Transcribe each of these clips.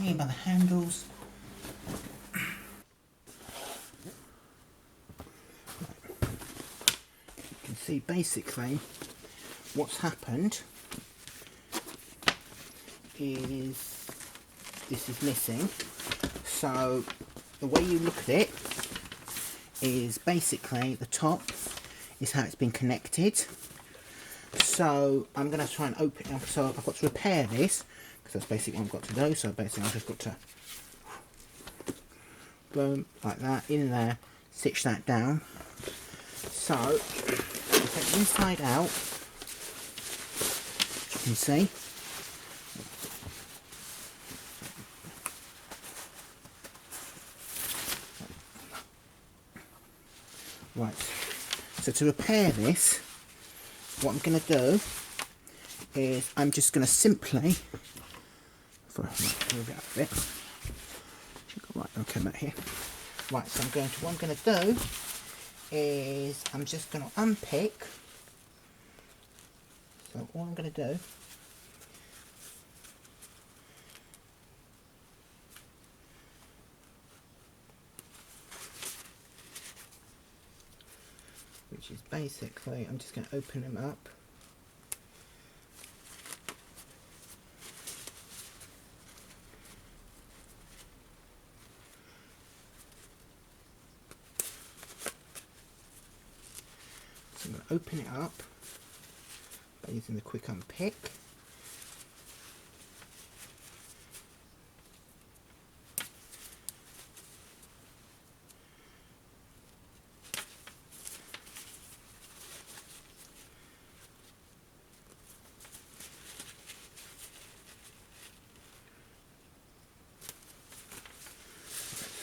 hanging by the handles. You can see basically what's happened is this is missing. So the way you look at it is basically the top is how it's been connected. So I'm going to try and open it up. So I've got to repair this because that's basically what I've got to do. So basically I've just got to boom, like that, in there, stitch that down. So you take the inside out, as you can see. Right, so to repair this, what I'm going to do is I'm just going to simply, move it up a bit. Right, okay, back here. Right, so what I'm going to do is I'm just going to unpick. So all I'm going to do which is basically, I'm just going to open them up. So I'm going to open it up by using the quick unpick.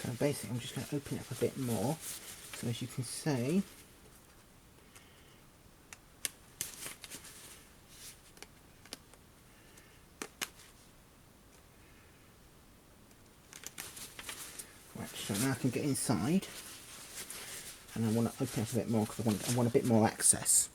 So basically I'm just going to open it up a bit more. So as you can see, right, so now I can get inside, and I want to open it up a bit more because I want a bit more access.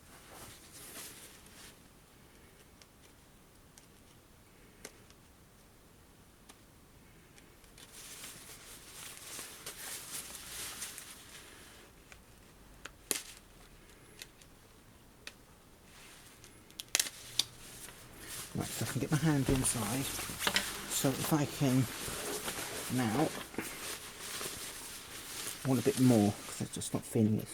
Right, so I can get my hand inside. So if I can now, I want a bit more because I'm just not feeling it.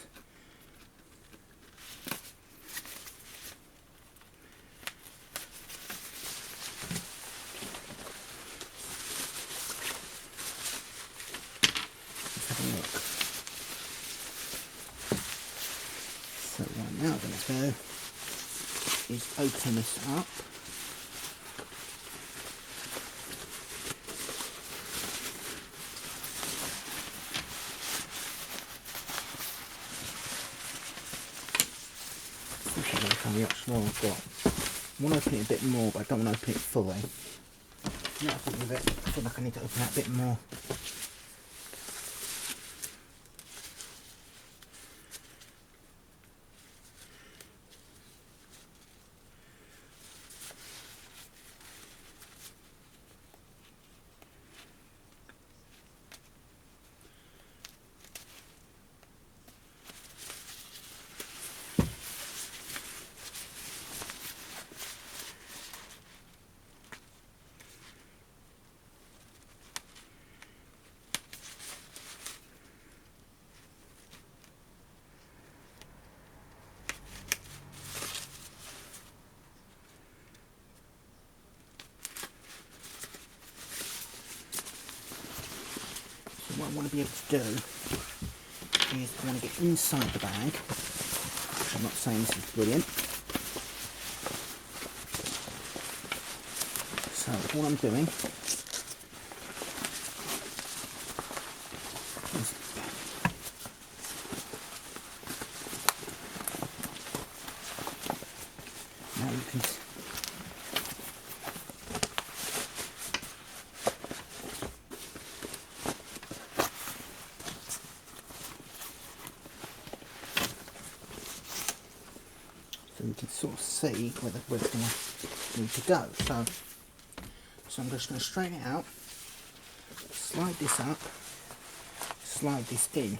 Let's have a look. So what I'm now going to do is open this up. The option I've got. I want to open it a bit more, but I don't want to open it fully. Now I feel like I need to open that a bit more. What I want to be able to do is I want to get inside the bag. I'm not saying this is brilliant. So all I'm doing is now you can so we can sort of see where it's going to need to go. So I'm just going to straighten it out. slide this up, slide this in,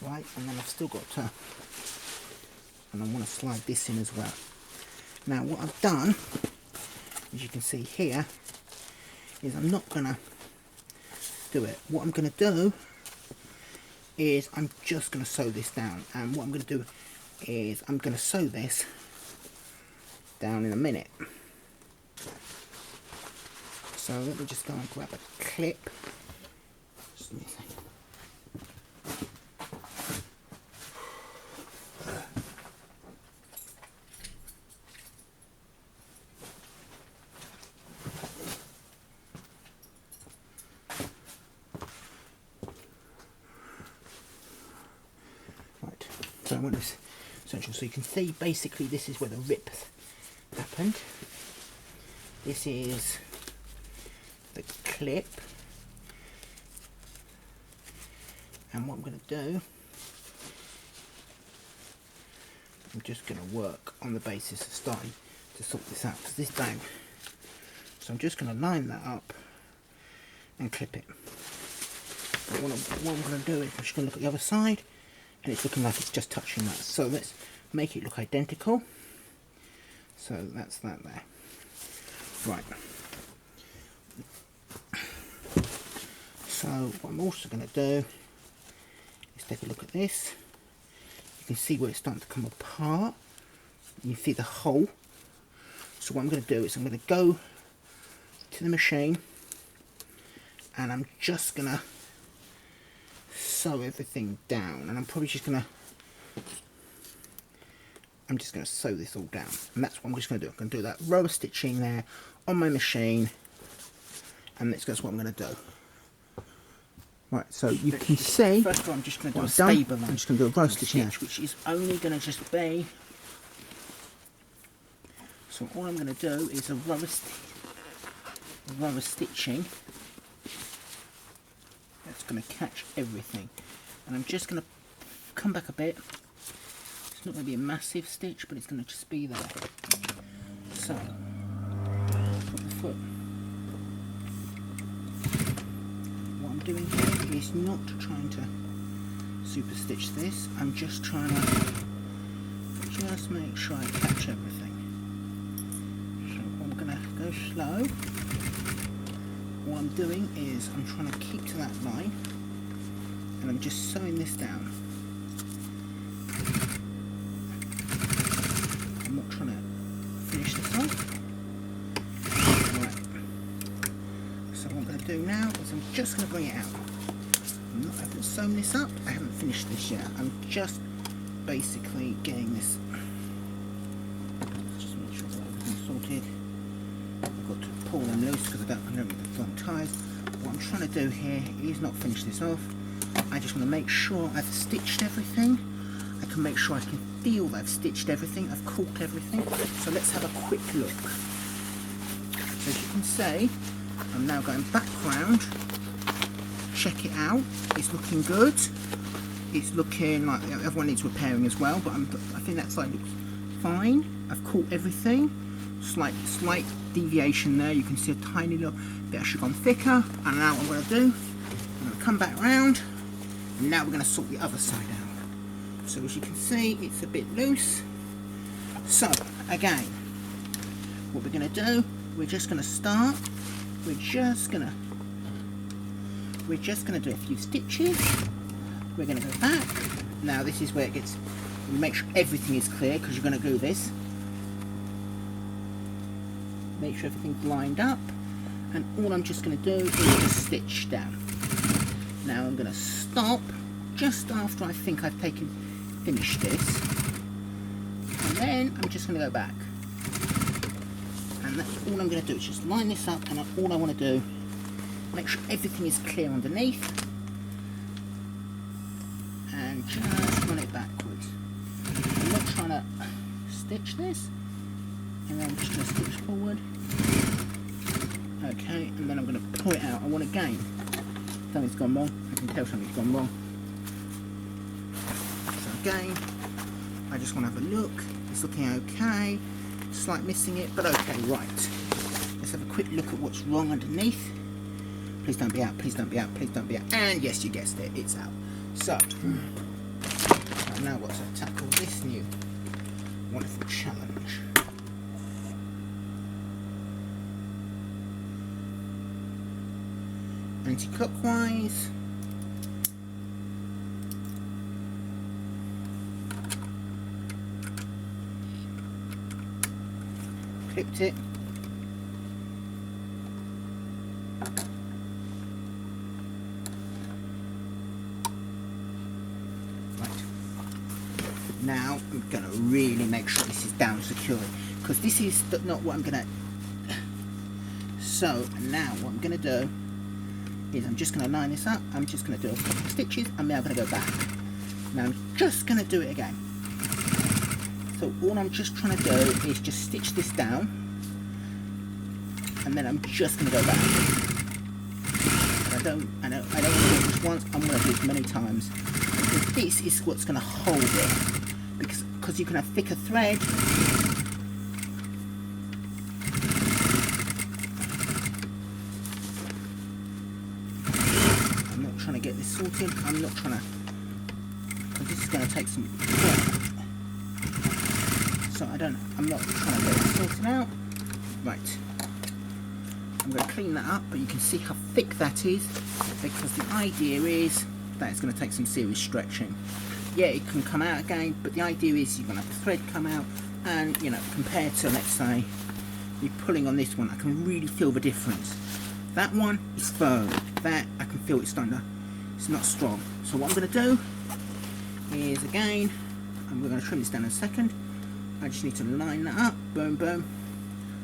right, and then I've still got to, and I want to slide this in as well. Now what I've done, as you can see here, is I'm not going to do it. What I'm going to do is I'm just going to sew this down, and what I'm going to do is I'm going to sew this down in a minute. So let me just go and grab a clip. Just give me a second. Right, so I want this central, so you can see basically this is where the rip happened. This is the clip, and what I'm going to do, I'm just going to work on the basis of starting to sort this out, because this down, so I'm just going to line that up and clip it. But what I'm going to do is I'm just going to look at the other side, and it's looking like it's just touching that, so let's make it look identical. So that's that there. Right. So what I'm also going to do is take a look at this. You can see where it's starting to come apart. You see the hole. So what I'm going to do is I'm going to go to the machine, and I'm just going to sew everything down, and I'm probably just going to sew this all down, and that's what I'm just going to do. I'm going to do that row of stitching there on my machine, and that's what I'm going to do. Right, so you can see, first of all, I'm just going to do a stable. I'm just going to do a row of stitching, which is only going to just be. So all I'm going to do is a row of stitching. That's going to catch everything, and I'm just going to come back a bit. It's not going to be a massive stitch, but it's going to just be there. So, put the foot. What I'm doing here is not trying to super stitch this. I'm just trying to just make sure I catch everything. So I'm going to go slow. What I'm doing is I'm trying to keep to that line, and I'm just sewing this down. I'm not trying to finish this off. Right. So what I'm going to do now is I'm just going to bring it out. I haven't sewn this up, I haven't finished this yet. I'm just basically getting this. Just make sure that everything's sorted. I've got to pull them loose because I don't know the thumb ties. What I'm trying to do here is not finish this off. I just want to make sure I've stitched everything. I can make sure I can feel that I've stitched everything, I've caulked everything. So let's have a quick look. So as you can see, I'm now going back round. Check it out, it's looking good. It's looking like everyone needs repairing as well, but I think that side looks fine. I've caulked everything. Slight deviation there, you can see a tiny little bit I should have gone thicker. And now what I'm going to do, I'm going to come back round, and now we're going to sort the other side out. So as you can see, it's a bit loose. So again, what we're going to do, we're just going to start. We're just going to do a few stitches. We're going to go back. Now this is where it gets. Make sure everything is clear because you're going to glue this. Make sure everything's lined up, and all I'm just going to do is just stitch down. Now I'm going to stop just after I think I've finished this, and then I'm just going to go back, and that's all I'm going to do is just line this up, and all I want to do, make sure everything is clear underneath, and just run it backwards. I'm not trying to stitch this, and then I'm just going to stitch forward. Okay, and then I'm going to pull it out. I want to gain. Something's gone wrong. I can tell something's gone wrong. So again, I just want to have a look. It's looking okay. Slight missing it, but okay, right. Let's have a quick look at what's wrong underneath. please don't be out, please don't be out, please don't be out. And yes, you guessed it, it's out. So, right, now what to tackle this new wonderful challenge. Anti-clockwise. Clipped it. Right. Now I'm going to really make sure this is down securely, because this is not what I'm going to... So now what I'm going to do is I'm just going to line this up, I'm just going to do a couple of stitches, and then I'm going to go back. Now I'm just going to do it again. So all I'm just trying to do is just stitch this down, and then I'm just going to go back. And I don't want to do it just once, I'm going to do it many times. Because this is what's going to hold it. Because you can have thicker thread. I'm not trying to get this sorted, I'm not trying to... This is going to take some... So I'm not trying to get it sorted out. Right. I'm going to clean that up, but you can see how thick that is, because the idea is that it's going to take some serious stretching. Yeah, it can come out again, but the idea is you're going to have the thread come out, and, you know, compared to, let's say, me pulling on this one, I can really feel the difference. That one is firm. That, I can feel it's starting to, it's not strong. So what I'm going to do is, again, I'm going to trim this down in a second. I just need to line that up, boom, boom.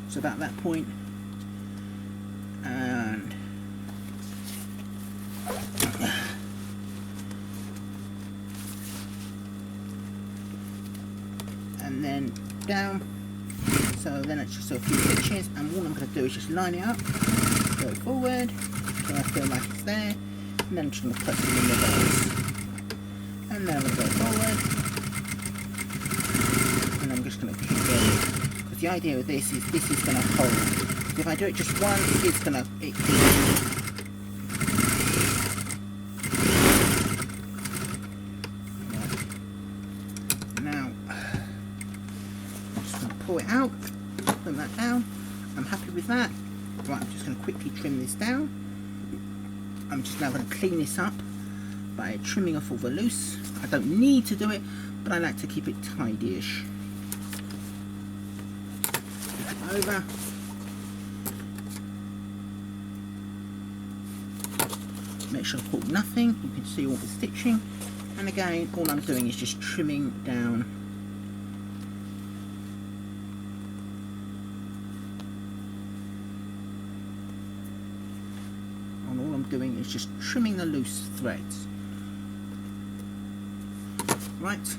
So about that point, and then down. So then it's just a few stitches, and all I'm going to do is just line it up, go forward, so I feel like it's there, and then I'm just going to press it in reverse. And then I'm going to go forward. I'm just going to keep going, because the idea of this is going to hold. If I do it just once, it's going to... Now, I'm just going to pull it out, put that down. I'm happy with that. Right, I'm just going to quickly trim this down. I'm just now going to clean this up by trimming off all the loose. I don't need to do it, but I like to keep it tidy-ish. Over. Make sure I pull nothing. You can see all the stitching, and again all I'm doing is just trimming down and all I'm doing is just trimming the loose threads. Right,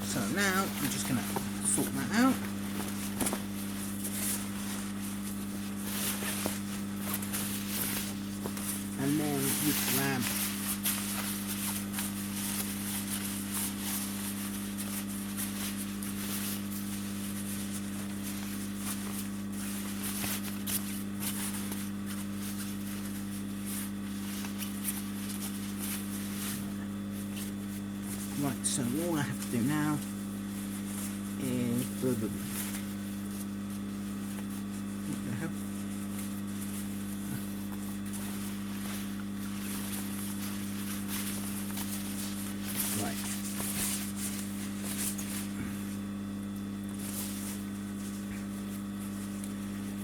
so now I'm just going to sort that out. And then you grab right, so all I have to do now is what the hell? Right.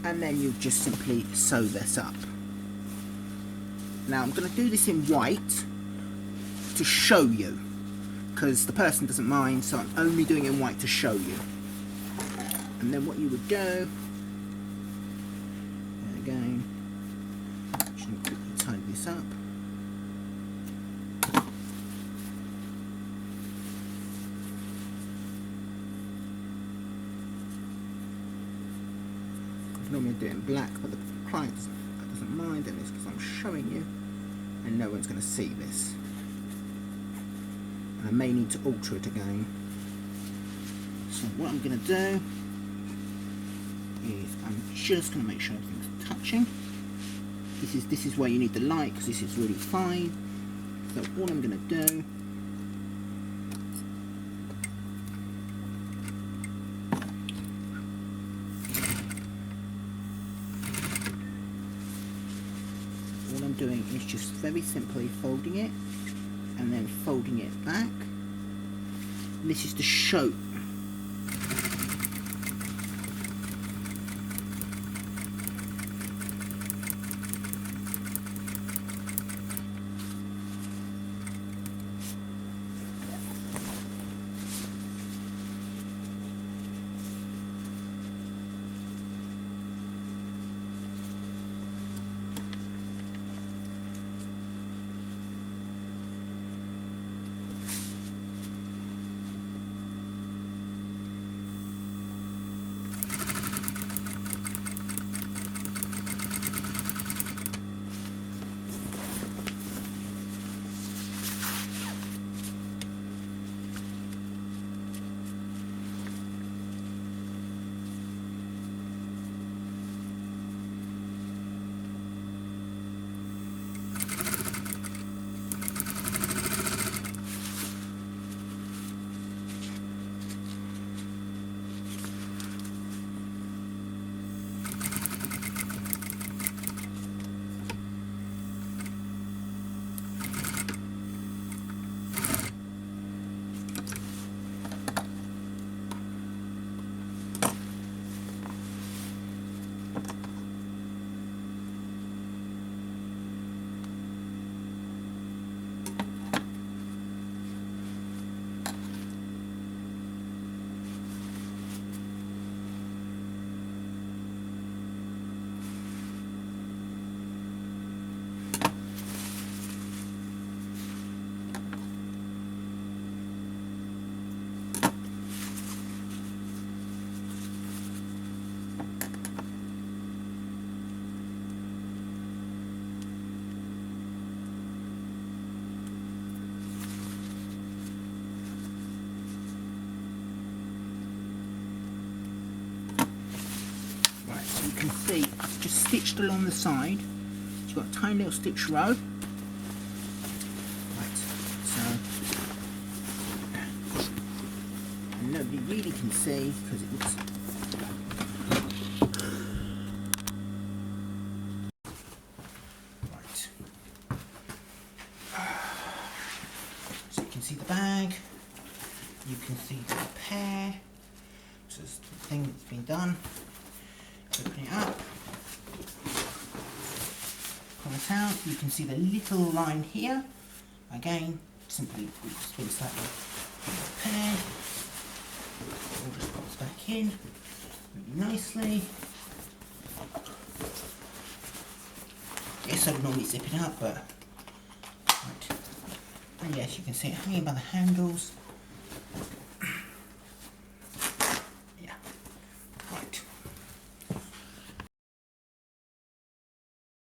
And then you just simply sew this up. Now I'm going to do this in white to show you, because the person doesn't mind, so I'm only doing it in white to show you. And then what you would do, again, just going to quickly tidy this up. Normally I do it in black, but the client doesn't mind, and it's because I'm showing you, and no one's going to see this. And I may need to alter it again. So what I'm going to do is I'm just going to make sure everything's touching. This is where you need the light, because this is really fine. So all I'm going to do, doing is just very simply folding it and then folding it back. And this is to show you can see I've just stitched along the side. You've got a tiny little stitch row. Right, so and nobody really can see because it looks right. So you can see the bag, you can see the repair, so it's the thing that's been done. Open it up, pull it out, you can see the little line here. Again, simply it's been slightly repaired. All just pops back in really nicely. Yes, I would normally zip it up, but right. And yes, you can see it hanging by the handles.